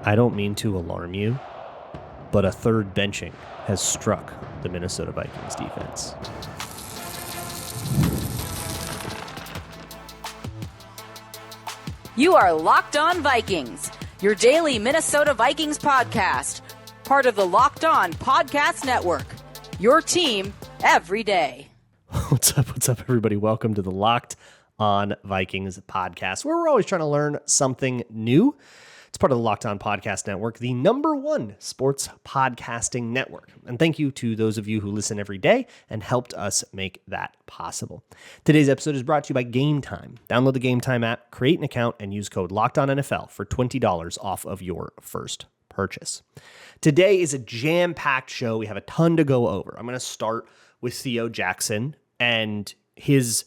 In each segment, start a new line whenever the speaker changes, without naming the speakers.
I don't mean to alarm you, but a third benching has struck the Minnesota Vikings defense.
You are Locked On Vikings, your daily Minnesota Vikings podcast, part of the Locked On Podcast Network, your team every day.
What's up, everybody? Welcome to the Locked On Vikings podcast, where we're always trying to learn something new. It's part of the Locked On Podcast Network, the #1 sports podcasting network. And thank you to those of you who listen every day and helped us make that possible. Today's episode is brought to you by Gametime. Download the Gametime app, create an account, and use code LOCKEDONNFL for $20 off of your first purchase. Today is a jam-packed show. We have a ton to go over. I'm going to start with Theo Jackson and his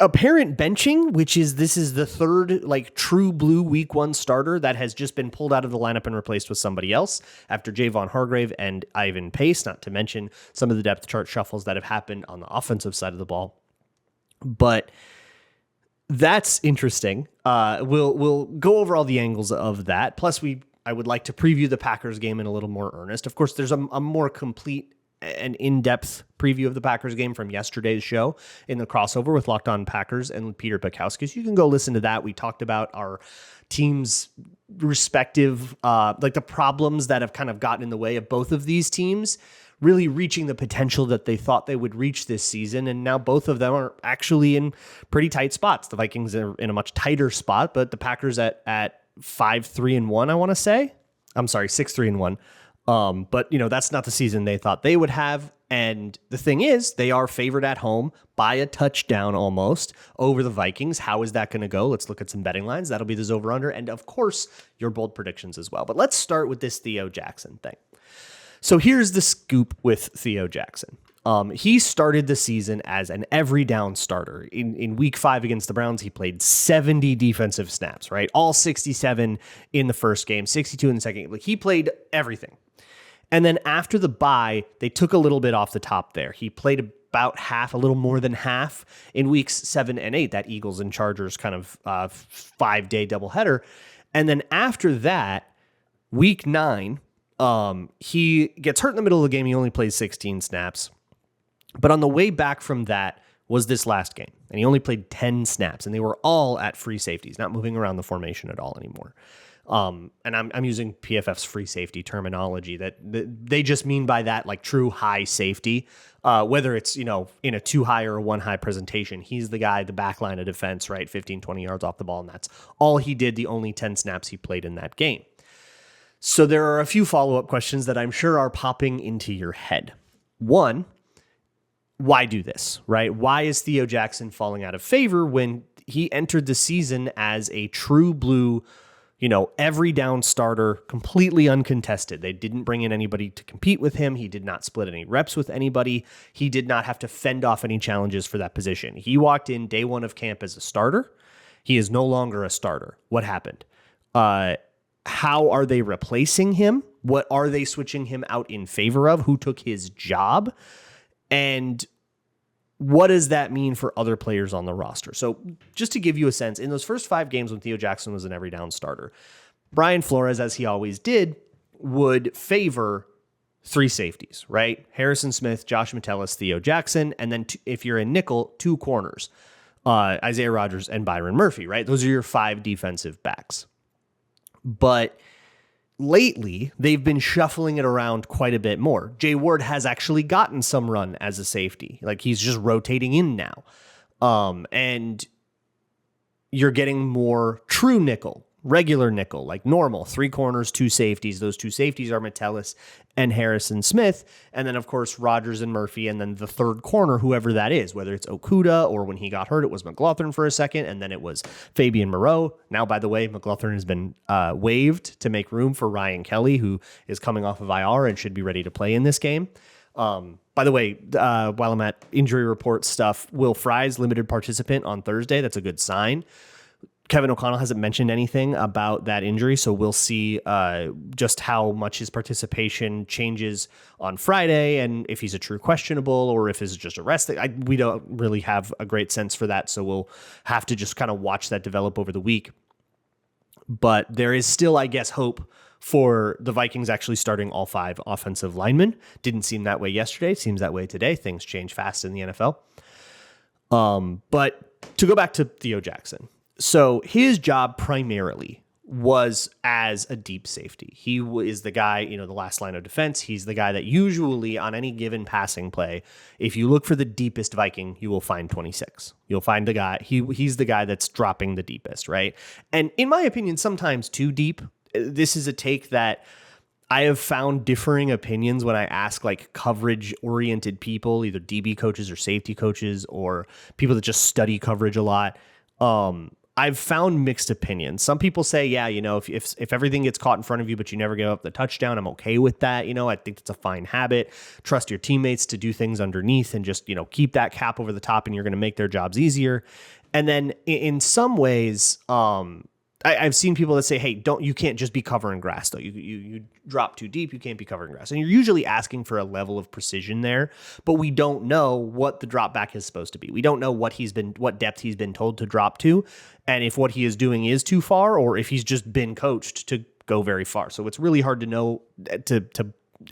apparent benching, this is the third true blue week 1 starter that has just been pulled out of the lineup and replaced with somebody else after Javon Hargrave and Ivan Pace, not to mention some of the depth chart shuffles that have happened on the offensive side of the ball. But that's interesting. We'll go over all the angles of that. Plus, I would like to preview the Packers game in a little more earnest. Of course, there's a more complete an in-depth preview of the Packers game from yesterday's show in the crossover with Locked On Packers and Peter Bukowski. So you can go listen to that. We talked about our team's respective, the problems that have kind of gotten in the way of both of these teams really reaching the potential that they thought they would reach this season. And now both of them are actually in pretty tight spots. The Vikings are in a much tighter spot, but the Packers at 5-3-1, I want to say. I'm sorry, 6-3-1. But that's not the season they thought they would have. And the thing is, they are favored at home by a touchdown almost over the Vikings. How is that going to go? Let's look at some betting lines. That'll be the Zoever under. And of course, your bold predictions as well. But let's start with this Theo Jackson thing. So here's the scoop with Theo Jackson. He started the season as an every down starter. In week 5 against the Browns, he played 70 defensive snaps, right? All 67 in the first game, 62 in the second. He played everything. And then after the bye, they took a little bit off the top there. He played about half, a little more than half in weeks 7 and 8, that Eagles and Chargers kind of 5-day doubleheader. And then after that, week 9, he gets hurt in the middle of the game. He only plays 16 snaps. But on the way back from that was this last game. And he only played 10 snaps. And they were all at free safeties, not moving around the formation at all anymore. And I'm using PFF's free safety terminology that they just mean by that, true high safety, whether it's, in a 2 high or a 1 high presentation. He's the guy, the back line of defense, right? 15, 20 yards off the ball. And that's all he did, the only 10 snaps he played in that game. So there are a few follow-up questions that I'm sure are popping into your head. One, why do this, right? Why is Theo Jackson falling out of favor when he entered the season as a true blue, every down starter, completely uncontested? They didn't bring in anybody to compete with him. He did not split any reps with anybody. He did not have to fend off any challenges for that position. He walked in day 1 of camp as a starter. He is no longer a starter. What happened? How are they replacing him? What are they switching him out in favor of? Who took his job? And what does that mean for other players on the roster? So just to give you a sense, in those first 5 games when Theo Jackson was an every down starter, Brian Flores, as he always did, would favor 3 safeties, right? Harrison Smith, Josh Metellus, Theo Jackson, and then if you're in nickel, 2 corners, Isaiah Rodgers and Byron Murphy, right? Those are your 5 defensive backs. But lately, they've been shuffling it around quite a bit more. Jay Ward has actually gotten some run as a safety. He's just rotating in now. And you're getting more true nickel, regular nickel, like normal, 3 corners, 2 safeties. Those 2 safeties are Metellus and Harrison Smith. And then, of course, Rodgers and Murphy. And then the 3rd corner, whoever that is, whether it's Okudah or when he got hurt, it was McLaughlin for a second. And then it was Fabian Moreau. Now, by the way, McLaughlin has been waived to make room for Ryan Kelly, who is coming off of IR and should be ready to play in this game. By the way, while I'm at injury report stuff, Will Fry's limited participant on Thursday. That's a good sign. Kevin O'Connell hasn't mentioned anything about that injury, so we'll see just how much his participation changes on Friday and if he's a true questionable or if he's just arrested. We don't really have a great sense for that, so we'll have to just kind of watch that develop over the week. But there is still, I guess, hope for the Vikings actually starting all 5 offensive linemen. Didn't seem that way yesterday. Seems that way today. Things change fast in the NFL. But to go back to Theo Jackson. So his job primarily was as a deep safety. He is the guy, the last line of defense. He's the guy that usually on any given passing play, if you look for the deepest Viking, you will find 26. You'll find the guy. He's the guy that's dropping the deepest, right? And in my opinion, sometimes too deep. This is a take that I have found differing opinions when I ask like coverage oriented people, either DB coaches or safety coaches or people that just study coverage a lot. I've found mixed opinions. Some people say, yeah, if everything gets caught in front of you, but you never give up the touchdown, I'm okay with that. I think that's a fine habit. Trust your teammates to do things underneath and just, keep that cap over the top and you're going to make their jobs easier. And then in some ways, I've seen people that say, hey, you can't just be covering grass though. You drop too deep, you can't be covering grass. And you're usually asking for a level of precision there, but we don't know what the drop back is supposed to be. We don't know what depth he's been told to drop to, and if what he is doing is too far, or if he's just been coached to go very far. So it's really hard to know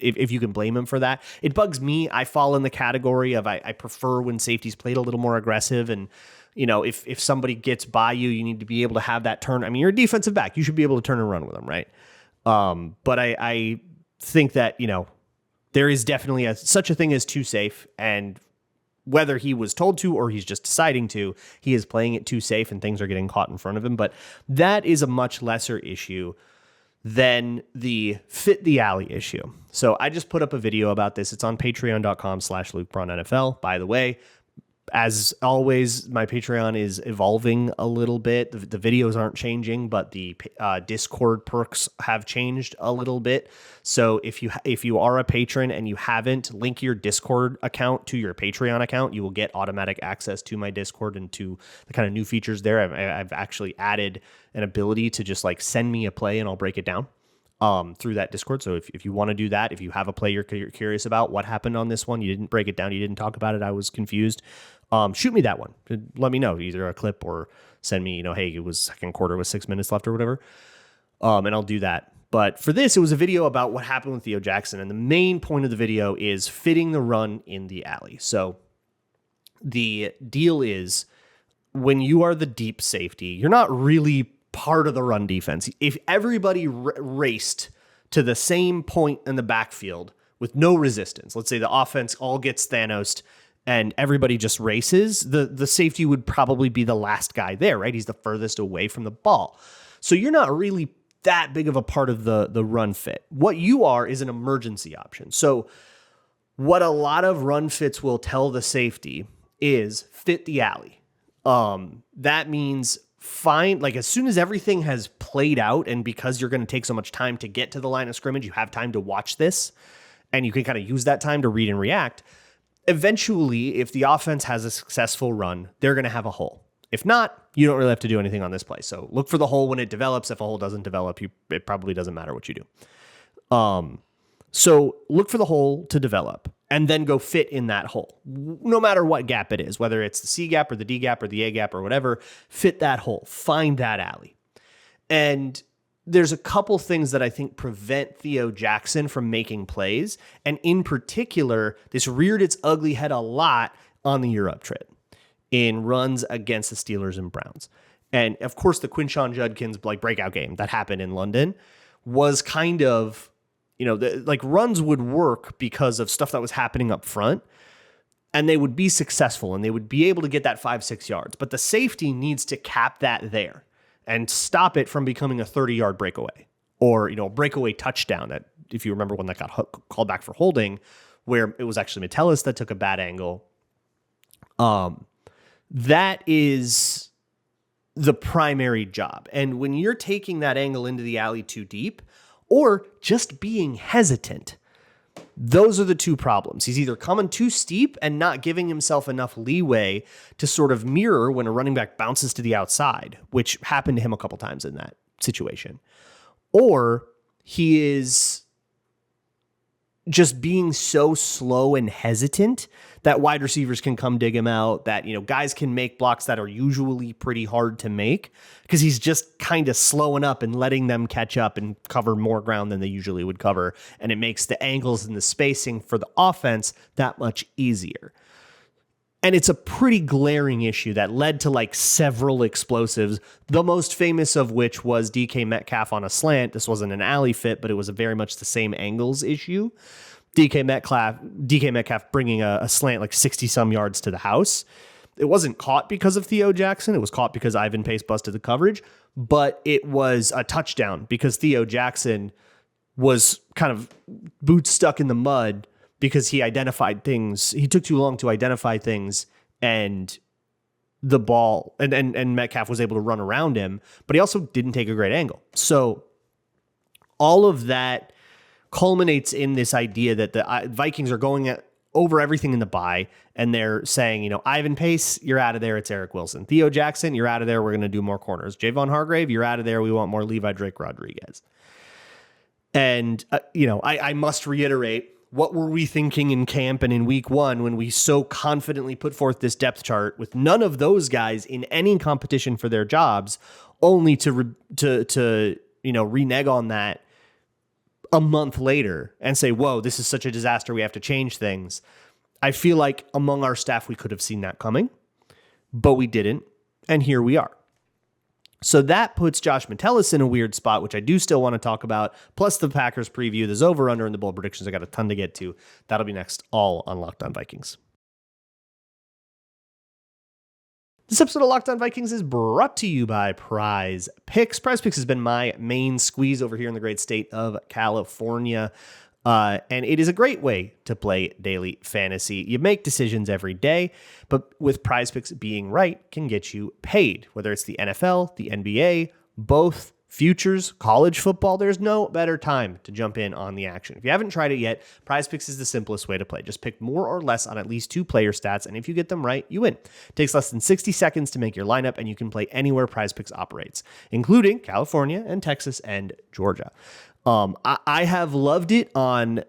if you can blame him for that. It bugs me. I fall in the category of I prefer when safeties played a little more aggressive, and if somebody gets by you, you need to be able to have that turn. I mean, you're a defensive back. You should be able to turn and run with them, right? But I think that, there is definitely such a thing as too safe. And whether he was told to or he's just deciding to, he is playing it too safe and things are getting caught in front of him. But that is a much lesser issue than the fit the alley issue. So I just put up a video about this. It's on patreon.com/LukeBraunNFL. By the way, as always, my Patreon is evolving a little bit. The videos aren't changing, but the Discord perks have changed a little bit. So if you are a patron and you haven't, link your Discord account to your Patreon account. You will get automatic access to my Discord and to the kind of new features there. I've actually added an ability to just like send me a play and I'll break it down through that Discord. So if you want to do that, if you have a play you're curious about what happened on this one, you didn't break it down, you didn't talk about it, I was confused, shoot me that one. Let me know, either a clip or send me, hey, it was second quarter with 6 minutes left or whatever. And I'll do that. But for this, it was a video about what happened with Theo Jackson. And the main point of the video is fitting the run in the alley. So the deal is when you are the deep safety, you're not really part of the run defense. If everybody raced to the same point in the backfield with no resistance, let's say the offense all gets Thanos'd and everybody just races, the safety would probably be the last guy there, right? He's the furthest away from the ball. So you're not really that big of a part of the run fit. What you are is an emergency option. So what a lot of run fits will tell the safety is fit the alley. That means find, like, as soon as everything has played out, and because you're going to take so much time to get to the line of scrimmage, you have time to watch this, and you can kind of use that time to read and react. Eventually, if the offense has a successful run, they're going to have a hole. If not, you don't really have to do anything on this play. So look for the hole when it develops. If a hole doesn't develop, it probably doesn't matter what you do. So look for the hole to develop and then go fit in that hole. No matter what gap it is, whether it's the C gap or the D gap or the A gap or whatever, fit that hole, find that alley. And there's a couple things that I think prevent Theo Jackson from making plays. And in particular, this reared its ugly head a lot on the Europe trip in runs against the Steelers and Browns. And of course, the Quinshon Judkins breakout game that happened in London was kind of, runs would work because of stuff that was happening up front, and they would be successful and they would be able to get that 5-6 yards. But the safety needs to cap that there and stop it from becoming a 30-yard breakaway or, breakaway touchdown. That, if you remember when that got called back for holding, where it was actually Metellus that took a bad angle. That is the primary job. And when you're taking that angle into the alley too deep or just being hesitant, those are the two problems. He's either coming too steep and not giving himself enough leeway to sort of mirror when a running back bounces to the outside, which happened to him a couple times in that situation, or he is just being so slow and hesitant that wide receivers can come dig him out, that, guys can make blocks that are usually pretty hard to make because he's just kind of slowing up and letting them catch up and cover more ground than they usually would cover. And it makes the angles and the spacing for the offense that much easier. And it's a pretty glaring issue that led to several explosives, the most famous of which was DK Metcalf on a slant. This wasn't an alley fit, but it was a very much the same angles issue. DK Metcalf bringing a slant 60 some yards to the house. It wasn't caught because of Theo Jackson. It was caught because Ivan Pace busted the coverage, but it was a touchdown because Theo Jackson was kind of boots stuck in the mud because he identified things. He took too long to identify things, and the ball and Metcalf was able to run around him, but he also didn't take a great angle. So all of that culminates in this idea that the Vikings are going over everything in the bye, and they're saying, Ivan Pace, you're out of there. It's Eric Wilson. Theo Jackson, you're out of there. We're going to do more corners. Javon Hargrave, you're out of there. We want more Levi Drake Rodriguez. And, I must reiterate, what were we thinking in camp and in week one when we so confidently put forth this depth chart with none of those guys in any competition for their jobs, only to renege on that a month later and say, whoa, this is such a disaster. We have to change things. I feel like among our staff, we could have seen that coming, but we didn't. And here we are. So that puts Josh Metellus in a weird spot, which I do still want to talk about, plus the Packers preview, the Zoever under, and the bowl predictions. I got a ton to get to. That'll be next, all on Locked On Vikings. This episode of Locked On Vikings is brought to you by PrizePicks. PrizePicks has been my main squeeze over here in the great state of California. And it is a great way to play daily fantasy. You make decisions every day, but with PrizePicks, being right can get you paid. Whether it's the NFL, the NBA, both, futures, college football, there's no better time to jump in on the action. If you haven't tried it yet, PrizePicks is the simplest way to play. Just pick more or less on at least 2 player stats, and if you get them right, you win. It takes less than 60 seconds to make your lineup, and you can play anywhere PrizePicks operates, including California and Texas and Georgia. I have loved it on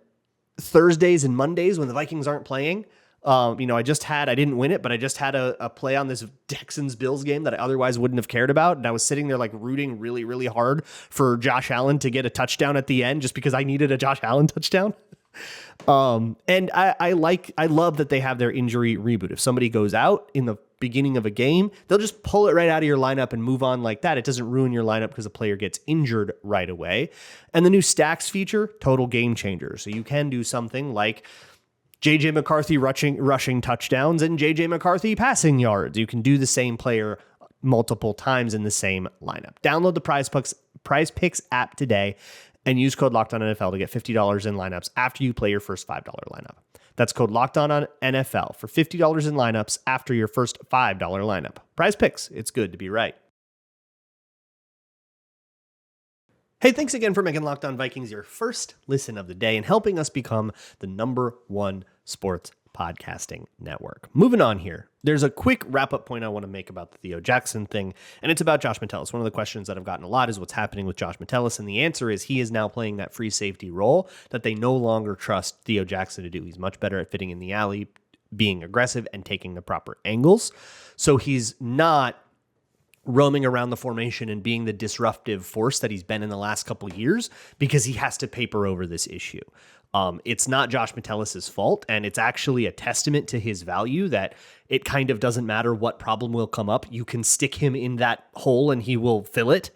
Thursdays and Mondays when the Vikings aren't playing. I didn't win it, but I just had a play on this Texans-Bills game that I otherwise wouldn't have cared about. And I was sitting there rooting really, really hard for Josh Allen to get a touchdown at the end just because I needed a Josh Allen touchdown. And I love that they have their injury reboot. If somebody goes out in the beginning of a game, they'll just pull it right out of your lineup and move on like that. It doesn't ruin your lineup because a player gets injured right away. And the new stacks feature, total game changer. So you can do something like JJ McCarthy rushing touchdowns and JJ McCarthy passing yards. You can do the same player multiple times in the same lineup. Download the PrizePicks app today and use code LOCKEDONNFL to get $50 in lineups after you play your first $5 lineup. That's code LOCKEDONNFL for $50 in lineups after your first $5 lineup. PrizePicks, it's good to be right. Hey, thanks again for making Locked On Vikings your first listen of the day and helping us become the #1 sports podcasting network. Moving on here, there's a quick wrap-up point I want to make about the Theo Jackson thing, and it's about Josh Metellus. One of the questions that I've gotten a lot is what's happening with Josh Metellus, and the answer is he is now playing that free safety role that they no longer trust Theo Jackson to do. He's much better at fitting in the alley, being aggressive, and taking the proper angles. So he's not roaming around the formation and being the disruptive force that he's been in the last couple of years because he has to paper over this issue. It's not Josh Metellus' fault, and it's actually a testament to his value that it kind of doesn't matter what problem will come up. You can stick him in that hole and he will fill it.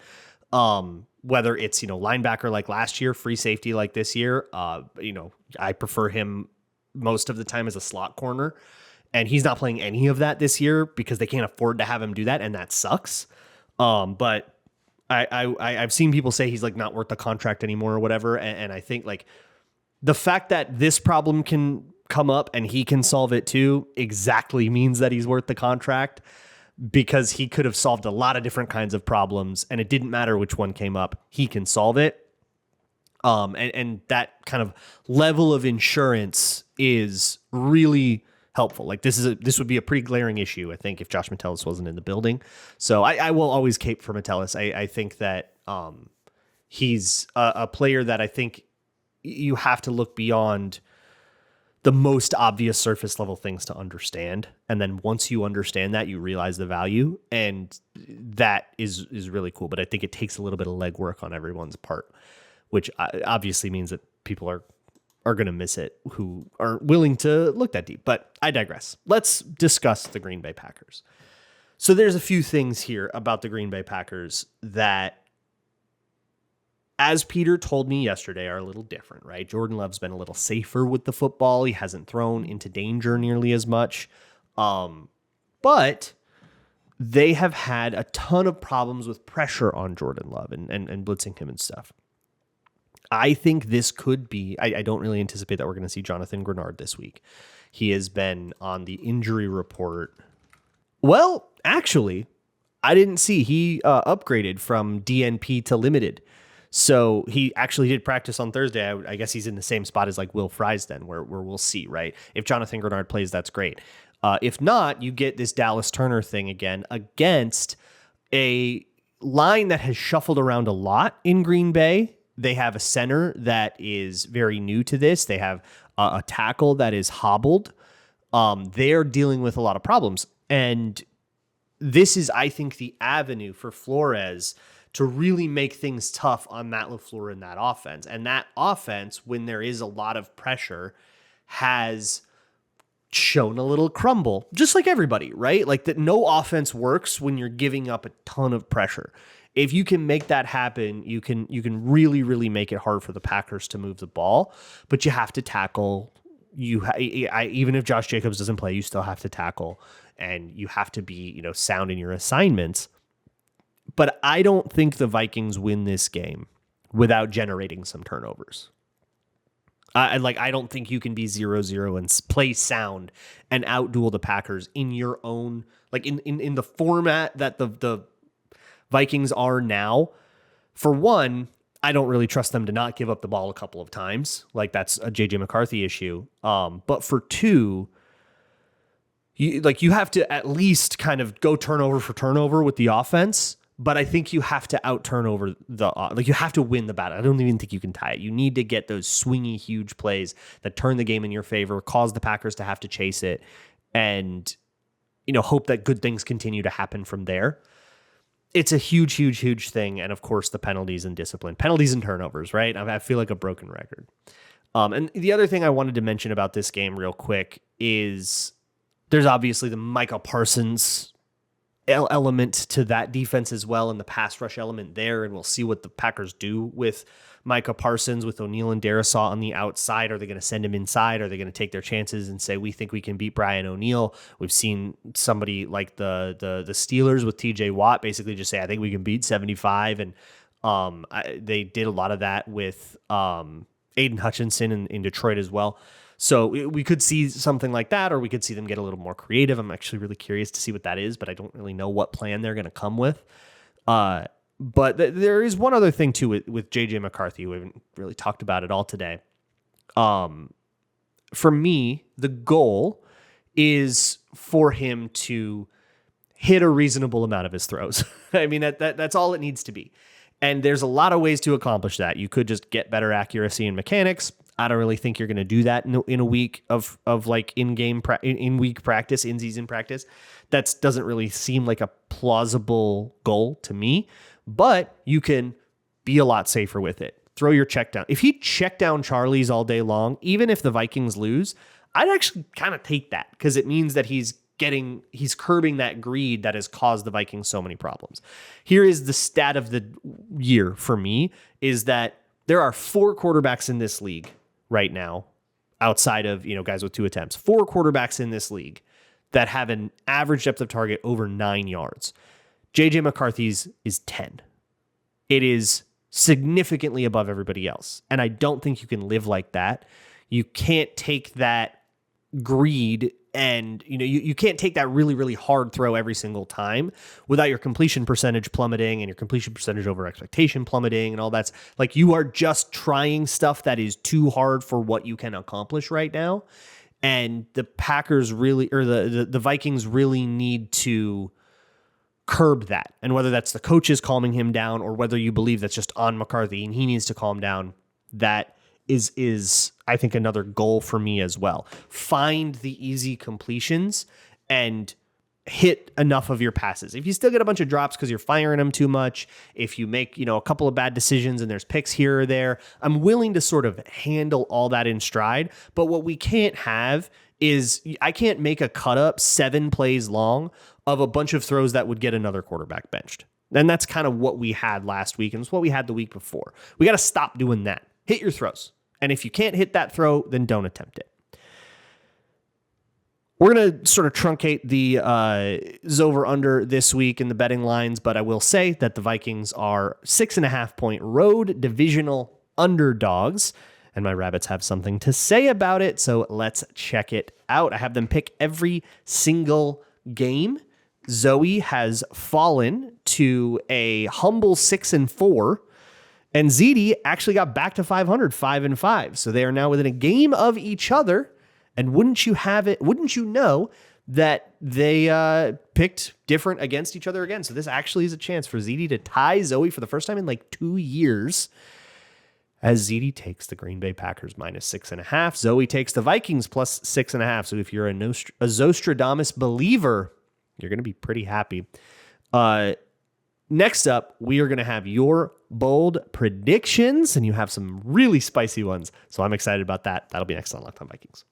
Whether it's, linebacker like last year, free safety like this year, I prefer him most of the time as a slot corner. And he's not playing any of that this year because they can't afford to have him do that, and that sucks. But I've seen people say he's not worth the contract anymore or whatever, and I think the fact that this problem can come up and he can solve it too exactly means that he's worth the contract, because he could have solved a lot of different kinds of problems, and it didn't matter which one came up. He can solve it. And that kind of level of insurance is really helpful. This would be a pretty glaring issue, I think, if Josh Metellus wasn't in the building. So I will always cape for Metellus. I think that he's a player that I think you have to look beyond the most obvious surface level things to understand. And then once you understand that, you realize the value, and that is really cool. But I think it takes a little bit of legwork on everyone's part, which obviously means that people are going to miss it who aren't willing to look that deep. But I digress. Let's discuss the Green Bay Packers. So there's a few things here about the Green Bay Packers that, as Peter told me yesterday, are a little different, right? Jordan Love's been a little safer with the football. He hasn't thrown into danger nearly as much. But they have had a ton of problems with pressure on Jordan Love and blitzing him and stuff. I think this could be, I don't really anticipate that we're going to see Jonathan Grenard this week. He has been on the injury report. Well, actually, I didn't see. He upgraded from DNP to limited. So he actually did practice on Thursday. I guess he's in the same spot as like Will Fries then, where we'll see, right? If Jonathan Grenard plays, that's great. If not, you get this Dallas Turner thing again against a line that has shuffled around a lot in Green Bay. They have a center that is very new to this. They have a tackle that is hobbled. They're dealing with a lot of problems. And this is, I think, the avenue for Flores to really make things tough on Matt LaFleur in that offense. And that offense, when there is a lot of pressure, has shown a little crumble, just like everybody, right? Like that no offense works when you're giving up a ton of pressure. If you can make that happen, you can really, really make it hard for the Packers to move the ball, but you have to tackle. Even if Josh Jacobs doesn't play, you still have to tackle, and you have to be, sound in your assignments. But I don't think the Vikings win this game without generating some turnovers. I don't think you can be 0-0 and play sound and outduel the Packers in your own, like in the format that the Vikings are now. For one, I don't really trust them to not give up the ball a couple of times. Like that's a JJ McCarthy issue. But for two, you have to at least kind of go turnover for turnover with the offense. But I think you have to out-turnover you have to win the battle. I don't even think you can tie it. You need to get those swingy, huge plays that turn the game in your favor, cause the Packers to have to chase it, and, hope that good things continue to happen from there. It's a huge, huge, huge thing. And of course, the penalties and discipline. Penalties and turnovers, right? I feel like a broken record. And the other thing I wanted to mention about this game real quick is there's obviously the Micah Parsons element to that defense as well, and the pass rush element there, and we'll see what the Packers do with Micah Parsons, with O'Neal and Darisaw on the outside. Are they going to send him inside? Are they going to take their chances and say, we think we can beat Brian O'Neal? We've seen somebody like the Steelers with TJ Watt basically just say, I think we can beat 75, and they did a lot of that with Aiden Hutchinson in Detroit as well. So we could see something like that, or we could see them get a little more creative. I'm actually really curious to see what that is, but I don't really know what plan they're going to come with. But there is one other thing, too, with J.J. McCarthy. We haven't really talked about it all today. For me, the goal is for him to hit a reasonable amount of his throws. I mean, that's all it needs to be. And there's a lot of ways to accomplish that. You could just get better accuracy and mechanics. I don't really think you're going to do that in a week of like in-week practice, in-season practice. That doesn't really seem like a plausible goal to me, but you can be a lot safer with it. Throw your check down. If he check down Charlie's all day long, even if the Vikings lose, I'd actually kind of take that, because it means that he's curbing that greed that has caused the Vikings so many problems. Here is the stat of the year for me, is that there are 4 quarterbacks in this league right now, outside of, guys with 2 attempts, 4 quarterbacks in this league that have an average depth of target over 9 yards. JJ McCarthy's is 10. It is significantly above everybody else. And I don't think you can live like that. You can't take that greed and, you can't take that really, really hard throw every single time without your completion percentage plummeting and your completion percentage over expectation plummeting and all that's like, you are just trying stuff that is too hard for what you can accomplish right now. And the Packers really, or the Vikings really need to curb that. And whether that's the coaches calming him down, or whether you believe that's just on McCarthy and he needs to calm down, that is I think another goal for me as well. Find the easy completions and hit enough of your passes. If you still get a bunch of drops because you're firing them too much, if you make, a couple of bad decisions and there's picks here or there, I'm willing to sort of handle all that in stride. But what we can't have is I can't make a cut up 7 plays long of a bunch of throws that would get another quarterback benched. And that's kind of what we had last week, and it's what we had the week before. We got to stop doing that. Hit your throws. And if you can't hit that throw, then don't attempt it. We're going to sort of truncate the Zoever under this week in the betting lines, but I will say that the Vikings are 6.5-point road divisional underdogs, and my rabbits have something to say about it, so let's check it out. I have them pick every single game. Zoe has fallen to a humble 6-4, and ZD actually got back to 500, 5-5. So they are now within a game of each other. And wouldn't you know that they picked different against each other again? So this actually is a chance for ZD to tie Zoe for the first time in like 2 years, as ZD takes the Green Bay Packers -6.5. Zoe takes the Vikings +6.5. So if you're a Zostradamus believer, you're going to be pretty happy. Next up, we are going to have your bold predictions, and you have some really spicy ones. So I'm excited about that. That'll be next on Locked On Vikings.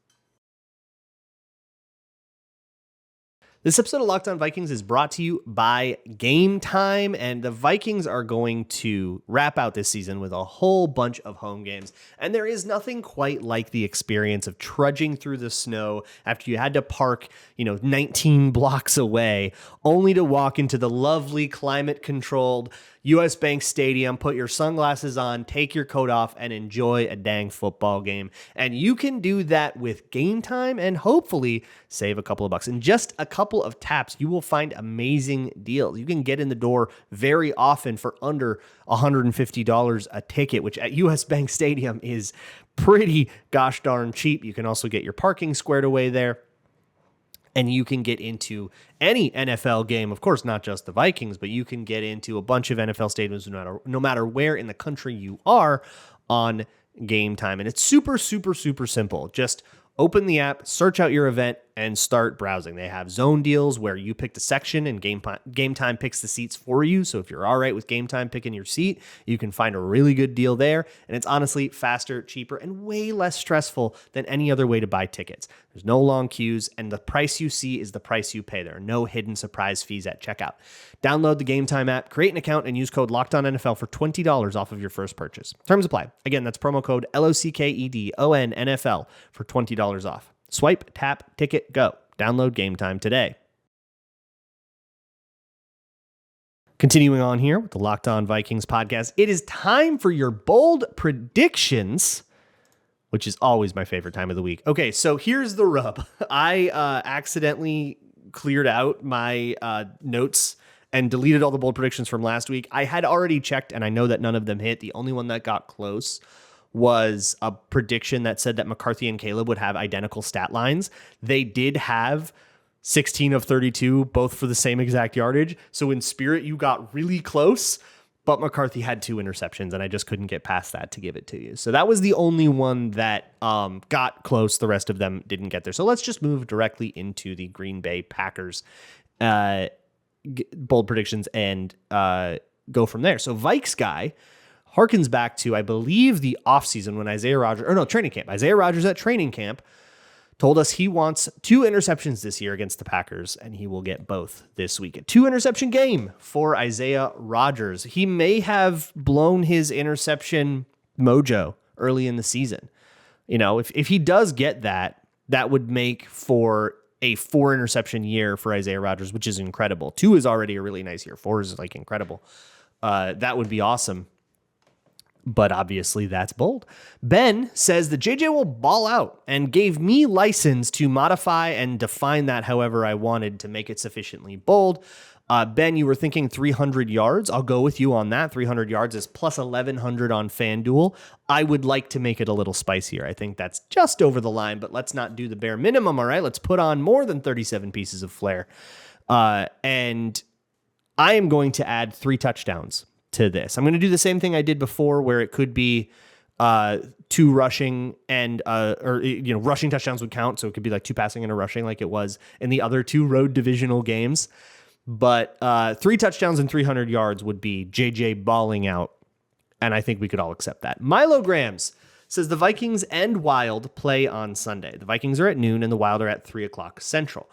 This episode of Locked On Vikings is brought to you by Gametime, and the Vikings are going to wrap out this season with a whole bunch of home games, and there is nothing quite like the experience of trudging through the snow after you had to park, 19 blocks away, only to walk into the lovely climate-controlled US Bank Stadium, put your sunglasses on, take your coat off, and enjoy a dang football game. And you can do that with Gametime and hopefully save a couple of bucks. In just a couple of taps, you will find amazing deals. You can get in the door very often for under $150 a ticket, which at US Bank Stadium is pretty gosh darn cheap. You can also get your parking squared away there. And you can get into any NFL game, of course, not just the Vikings, but you can get into a bunch of NFL stadiums no matter where in the country you are on Gametime. And it's super, super, super simple. Just open the app, search out your event, and start browsing. They have zone deals where you pick the section and Gametime picks the seats for you. So if you're all right with Gametime picking your seat, you can find a really good deal there. And it's honestly faster, cheaper, and way less stressful than any other way to buy tickets. There's no long queues, and the price you see is the price you pay. There are no hidden surprise fees at checkout. Download the Gametime app, create an account, and use code LOCKEDONNFL for $20 off of your first purchase. Terms apply. Again, that's promo code LOCKEDONNFL for $20 off. Swipe, tap, ticket, go. Download Gametime today. Continuing on here with the Locked On Vikings podcast, it is time for your bold predictions, which is always my favorite time of the week. Okay, so here's the rub. I accidentally cleared out my notes and deleted all the bold predictions from last week. I had already checked, and I know that none of them hit. The only one that got close was a prediction that said that McCarthy and Caleb would have identical stat lines. They did have 16 of 32, both for the same exact yardage. So in spirit, you got really close, but McCarthy had 2 interceptions, and I just couldn't get past that to give it to you. So that was the only one that got close. The rest of them didn't get there. So let's just move directly into the Green Bay Packers bold predictions and go from there. So Vikes guy harkens back to, I believe, the offseason when training camp. Isaiah Rodgers at training camp told us he wants 2 interceptions this year against the Packers, and he will get both this week. A 2-interception game for Isaiah Rodgers. He may have blown his interception mojo early in the season. If he does get that, that would make for a 4-interception year for Isaiah Rodgers, which is incredible. 2 is already a really nice year. 4 is incredible. That would be awesome. But obviously that's bold. Ben says that JJ will ball out and gave me license to modify and define that however I wanted to make it sufficiently bold. Ben, you were thinking 300 yards. I'll go with you on that. 300 yards is plus 1,100 on FanDuel. I would like to make it a little spicier. I think that's just over the line, but let's not do the bare minimum, all right? Let's put on more than 37 pieces of flair. And I am going to add 3 touchdowns to this. I'm going to do the same thing I did before where it could be 2 rushing and rushing touchdowns would count. So it could be like 2 passing and a rushing like it was in the other 2 road divisional games. But 3 touchdowns and 300 yards would be JJ balling out. And I think we could all accept that. Milograms says the Vikings and Wild play on Sunday. The Vikings are at noon and the Wild are at 3 o'clock Central.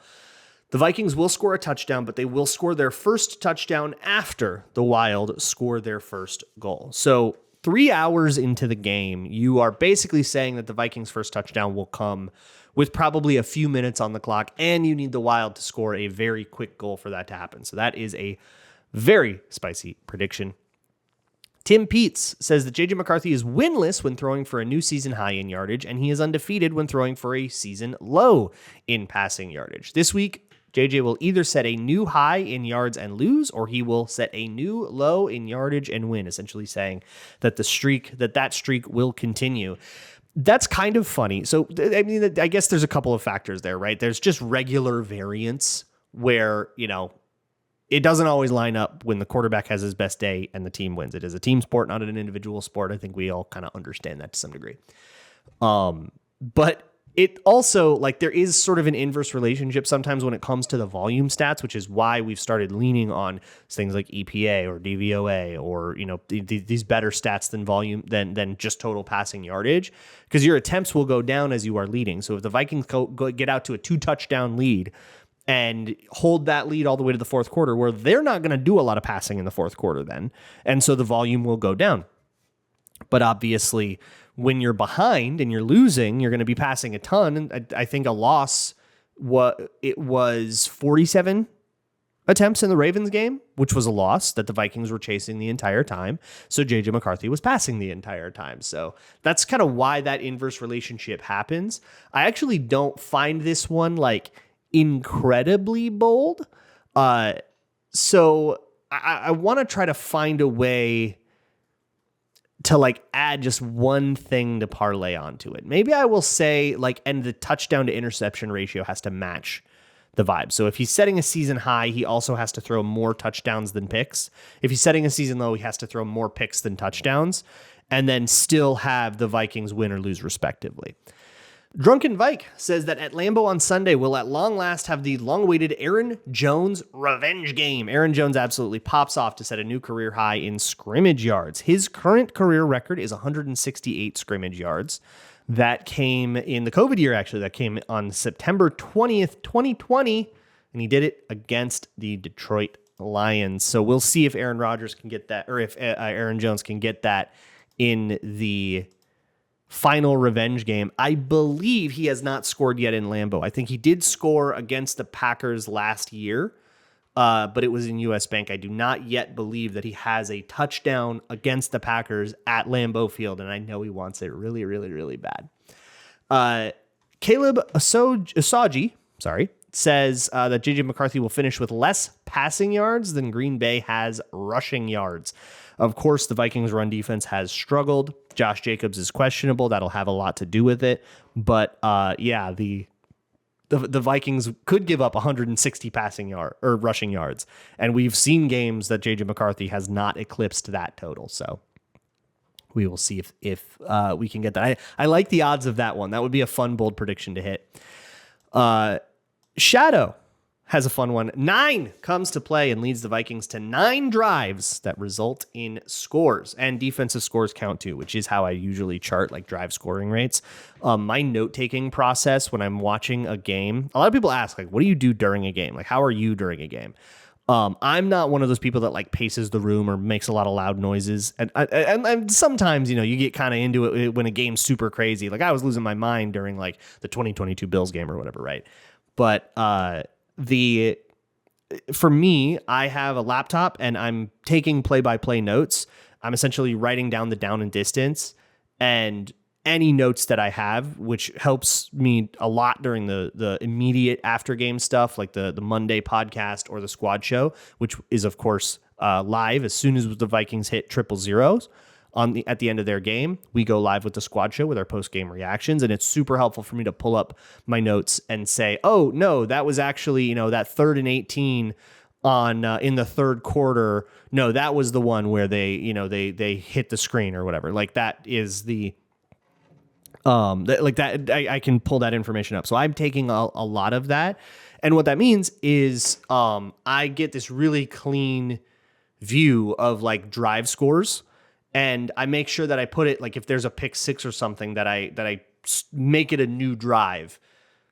The Vikings will score a touchdown, but they will score their first touchdown after the Wild score their first goal. So 3 hours into the game, you are basically saying that the Vikings' first touchdown will come with probably a few minutes on the clock, and you need the Wild to score a very quick goal for that to happen. So that is a very spicy prediction. Tim Peets says that J.J. McCarthy is winless when throwing for a new season high in yardage, and he is undefeated when throwing for a season low in passing yardage. This week, J.J. will either set a new high in yards and lose, or he will set a new low in yardage and win, essentially saying that that streak will continue. That's kind of funny. So, I mean, I guess there's a couple of factors there, right? There's just regular variance where, it doesn't always line up when the quarterback has his best day and the team wins. It is a team sport, not an individual sport. I think we all kind of understand that to some degree. But it also, like, there is sort of an inverse relationship sometimes when it comes to the volume stats, which is why we've started leaning on things like EPA or DVOA or, these better stats than volume than just total passing yardage, because your attempts will go down as you are leading. So if the Vikings get out to a 2 touchdown lead and hold that lead all the way to the fourth quarter, where they're not going to do a lot of passing in the fourth quarter then. And so the volume will go down. But obviously, when you're behind and you're losing, you're going to be passing a ton. And I think a loss, it was 47 attempts in the Ravens game, which was a loss that the Vikings were chasing the entire time. So J.J. McCarthy was passing the entire time. So that's kind of why that inverse relationship happens. I actually don't find this one like incredibly bold. So I want to try to find a way to like add just one thing to parlay onto it. Maybe I will say and the touchdown to interception ratio has to match the vibe. So if he's setting a season high, he also has to throw more touchdowns than picks. If he's setting a season low, he has to throw more picks than touchdowns, and then still have the Vikings win or lose respectively. Drunken Vike says that at Lambeau on Sunday will at long last have the long-awaited Aaron Jones revenge game. Aaron Jones absolutely pops off to set a new career high in scrimmage yards. His current career record is 168 scrimmage yards. That came in the COVID year, actually. That came on September 20th, 2020, and he did it against the Detroit Lions. So we'll see if Aaron Rodgers can get that, or if Aaron Jones can get that in the final revenge game. I believe he has not scored yet in Lambeau. I think he did score against the Packers last year, but it was in US Bank. I do not yet believe that he has a touchdown against the Packers at Lambeau Field, and I know he wants it really, really, really bad. Caleb Asagi, says that J.J. McCarthy will finish with less passing yards than Green Bay has rushing yards. Of course, the Vikings' run defense has struggled. Josh Jacobs is questionable. That'll have a lot to do with it. But the Vikings could give up 160 passing yard or rushing yards, and we've seen games that J.J. McCarthy has not eclipsed that total. So we will see if we can get that. I like the odds of that one. That would be a fun, bold prediction to hit. Shadow has a fun one. 9 comes to play and leads the Vikings to 9 drives that result in scores, and defensive scores count too, which is how I usually chart like drive scoring rates. My note-taking process when I'm watching a game, a lot of people ask, like, what do you do during a game? Like, how are you during a game? I'm not one of those people that like paces the room or makes a lot of loud noises. And sometimes, you get kind of into it when a game's super crazy. Like I was losing my mind during like the 2022 Bills game or whatever, right? But for me, I have a laptop and I'm taking play-by-play notes. I'm essentially writing down the down and distance and any notes that I have, which helps me a lot during the immediate after game stuff, like the Monday podcast or the squad show, which is of course live as soon as the Vikings hit 000 at the end of their game. We go live with the squad show with our post game reactions, and it's super helpful for me to pull up my notes and say, oh no, that was actually that 3rd and 18 on in the third quarter. No, that was the one where they hit the screen or whatever. Like that is the I can pull that information up. So I'm taking a lot of that. And what that means is I get this really clean view of like drive scores, and I make sure that I put it like if there's a pick six or something that I make it a new drive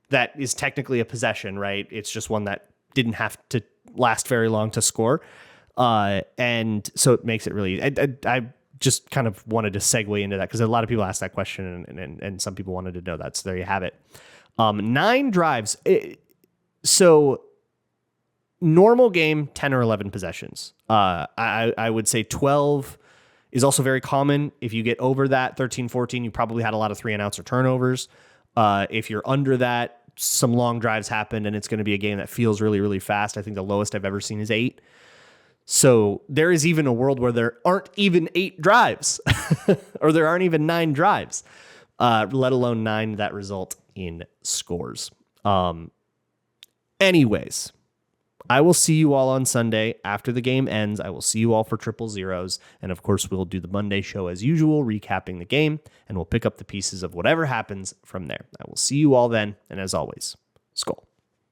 that is technically a possession, right? It's just one that didn't have to last very long to score. And so it makes it really, I just kind of wanted to segue into that because a lot of people asked that question and some people wanted to know that. So there you have it. 9 drives. So normal game, 10 or 11 possessions. I would say 12 is also very common. If you get over that 13, 14, you probably had a lot of 3-and-outs or turnovers. If you're under that, some long drives happened and it's going to be a game that feels really, really fast. I think the lowest I've ever seen is 8. So there is even a world where there aren't even 8 drives or there aren't even 9 drives, let alone 9 that result in scores. Anyways, I will see you all on Sunday after the game ends. I will see you all for triple zeros. And of course, we'll do the Monday show as usual, recapping the game, and we'll pick up the pieces of whatever happens from there. I will see you all then. And as always, Skol.